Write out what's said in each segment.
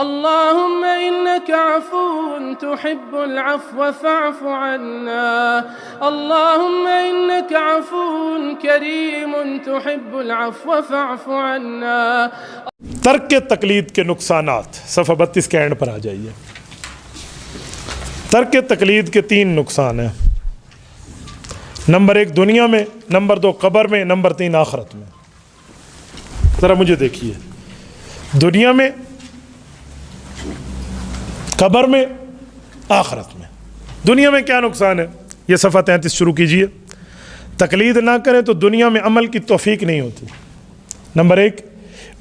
اللهم إنك عفو تحب العفو فاعف عنا اللهم إنك عفو كريم تحب العفو فاعف عنا. ترک تقلید کے نقصانات، صفحہ 32 کے اینڈ پر آ جائیے. ترک تقلید کے 3 نقصان ہیں. نمبر 1 دنیا میں، نمبر 2 قبر میں، نمبر 3 آخرت میں. ذرا مجھے دیکھیے، دنیا میں، قبر میں، آخرت میں. دنیا میں کیا نقصان ہے؟ یہ صفحہ 33 شروع کیجئے. تقلید نہ کریں تو دنیا میں عمل کی توفیق نہیں ہوتی. نمبر 1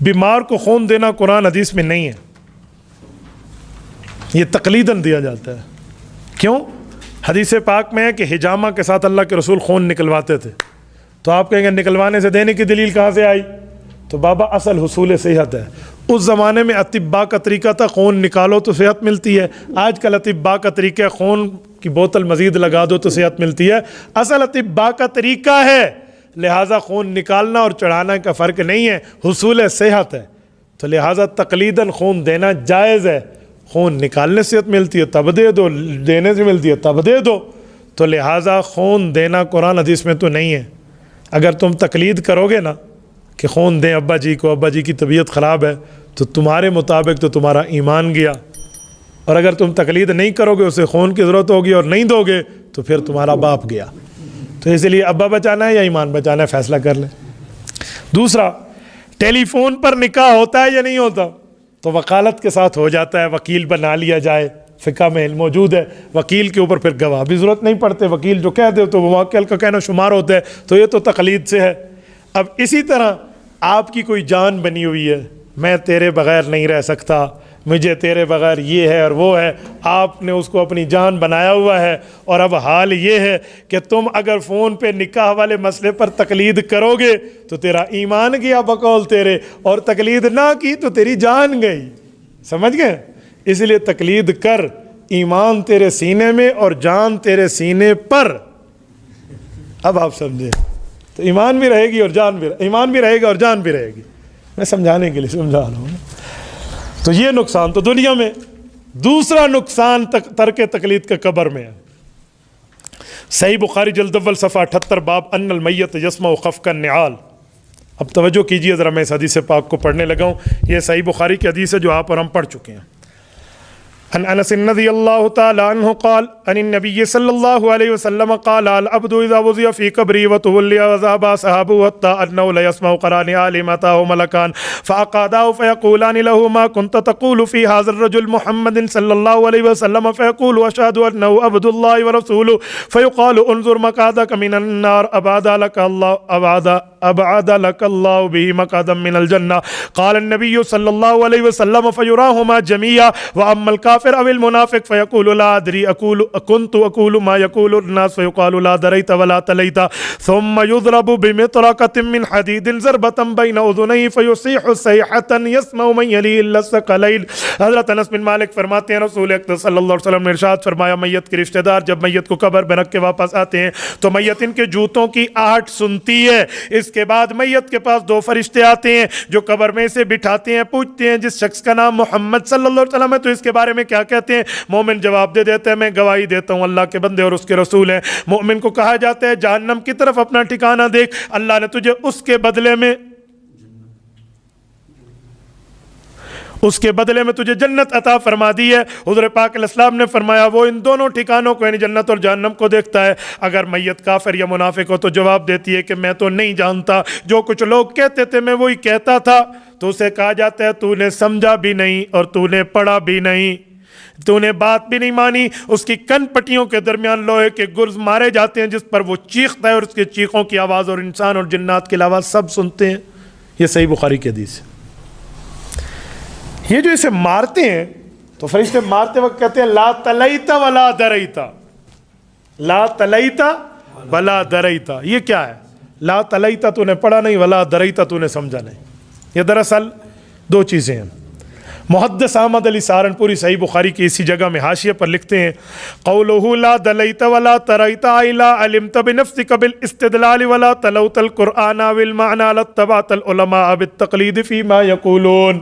بیمار کو خون دینا قرآن حدیث میں نہیں ہے، یہ تقلیداً دیا جاتا ہے. کیوں؟ حدیث پاک میں ہے کہ حجامہ کے ساتھ اللہ کے رسول خون نکلواتے تھے. تو آپ کہیں گے نکلوانے سے دینے کی دلیل کہاں سے آئی؟ تو بابا اصل حصول صحت ہے. اس زمانے میں اطباء کا طریقہ تھا خون نکالو تو صحت ملتی ہے. آج کل اطباء کا طریقہ ہے خون کی بوتل مزید لگا دو تو صحت ملتی ہے. اصل اطباء کا طریقہ ہے، لہٰذا خون نکالنا اور چڑھانا کا فرق نہیں ہے، حصول صحت ہے. تو لہٰذا تقلیداً خون دینا جائز ہے. خون نکالنے سے صحت ملتی ہے تب دے دو، دینے سے ملتی ہے تب دے دو. تو لہٰذا خون دینا قرآن حدیث میں تو نہیں ہے. اگر تم تقلید کرو گے نا کہ خون دیں ابا جی کو، ابا جی کی طبیعت خراب ہے، تو تمہارے مطابق تو تمہارا ایمان گیا. اور اگر تم تقلید نہیں کرو گے، اسے خون کی ضرورت ہوگی اور نہیں دو گے تو پھر تمہارا باپ گیا. تو اس لیے ابا بچانا ہے یا ایمان بچانا ہے، فیصلہ کر لیں. دوسرا، ٹیلی فون پر نکاح ہوتا ہے یا نہیں ہوتا؟ تو وکالت کے ساتھ ہو جاتا ہے، وکیل بنا لیا جائے. فقہ میں علم موجود ہے، وکیل کے اوپر پھر گواہ بھی ضرورت نہیں پڑتے، وکیل جو کہہ دے تو وہ موکل کا کہنا شمار ہوتا ہے. تو یہ تو تقلید سے ہے. اب اسی طرح آپ کی کوئی جان بنی ہوئی ہے، میں تیرے بغیر نہیں رہ سکتا، مجھے تیرے بغیر یہ ہے اور وہ ہے، آپ نے اس کو اپنی جان بنایا ہوا ہے. اور اب حال یہ ہے کہ تم اگر فون پہ نکاح والے مسئلے پر تقلید کرو گے تو تیرا ایمان گیا بقول تیرے، اور تقلید نہ کی تو تیری جان گئی. سمجھ گئے؟ اس لیے تقلید کر، ایمان تیرے سینے میں اور جان تیرے سینے پر. اب آپ سمجھیں تو ایمان بھی رہے گی اور جان بھی ایمان بھی رہے گا اور جان بھی رہے گی. میں سمجھانے کے لیے سمجھا رہا ہوں. تو یہ نقصان تو دنیا میں. دوسرا نقصان ترک تقلید کا قبر میں ہے. صحیح بخاری جلد اول صفحہ 78 باب ان المیت یسمع خفق النعال. اب توجہ کیجئے ذرا، میں اس حدیث پاک کو پڑھنے لگا ہوں. یہ صحیح بخاری کی حدیث ہے جو آپ اور ہم پڑھ چکے ہیں. عن انس رضی اللہ تعالی عنہ قال عن النبی صلی اللہ علیہ وسلم قال العبد اذا وضع في قبره وتولي وذهب اصحابه حتى انه لا يسمع قران عالم اتاه ملكان فاقعداه فيقولان له ما كنت تقول في هذا الرجل محمد صلى الله عليه وسلم فيقول اشهد انه عبد الله ورسوله فيقال انظر مقعدك من النار ابعد لك الله به مقعدا من الجنه. قال النبي صلى الله عليه وسلم فيراهما جميعا واما الكافر او المنافق فيقول لا ادري كنت اقول ما يقول الناس فيقال لا دريت ولا تليت ثم يضرب بمطرقه من حديد ضربه بين اذنيه فيصيح صيحه يسمع من يليه الا الثقلين. حضرت انس بن مالک فرماتے ہیں رسول اکرم صلی اللہ علیہ وسلم نے ارشاد فرمایا میت کے رشتہ دار جب میت کو قبر میں رکھ کے واپس آتے ہیں تو میت ان کے جوتوں کی آہٹ سنتی ہے. اس کے بعد میت کے پاس 2 فرشتے آتے ہیں جو قبر میں سے بٹھاتے ہیں، پوچھتے ہیں جس شخص کا نام محمد صلی اللہ علیہ وسلم ہے تو اس کے بارے میں کیا کہتے ہیں؟ مومن جواب دے دیتے ہیں میں گواہی دیتا ہوں اللہ کے بندے اور اس کے رسول ہیں. مومن کو کہا جاتا ہے جہنم کی طرف اپنا ٹھکانہ دیکھ، اللہ نے تجھے اس کے بدلے میں تجھے جنت عطا فرما دی ہے. حضور پاک علیہ السلام نے فرمایا وہ ان دونوں ٹھکانوں کو یعنی جنت اور جہنم کو دیکھتا ہے. اگر میت کافر یا منافق ہو تو جواب دیتی ہے کہ میں تو نہیں جانتا، جو کچھ لوگ کہتے تھے میں وہی کہتا تھا. تو اسے کہا جاتا ہے تو نے سمجھا بھی نہیں اور تو نے پڑھا بھی نہیں، تو نے بات بھی نہیں مانی. اس کی کن پٹیوں کے درمیان لوہے کے گرز مارے جاتے ہیں جس پر وہ چیختا ہے اور اس کے چیخوں کی آواز اور انسان اور جنات کے علاوہ سب سنتے ہیں. یہ صحیح بخاری کی حدیث ہے. یہ جو اسے مارتے ہیں تو فرشتے مارتے وقت کہتے ہیں لا تلیتا ولا دریتا، لا تلیتا ولا دریتا. یہ کیا ہے؟ لا تلیتا تو نے پڑھا نہیں، ولا دریتا تو نے سمجھا نہیں. یہ دراصل 2 چیزیں ہیں. محدث احمد علی سہارنپوری صحیح بخاری کی اسی جگہ میں حاشیے پر لکھتے ہیں قولہ لا دلیت ولا تریت الا علمت بنفسک بالاستدلال ولا تلوت القرآن بالمعنى لاتبعت العلماء بالتقلید فيما يقولون.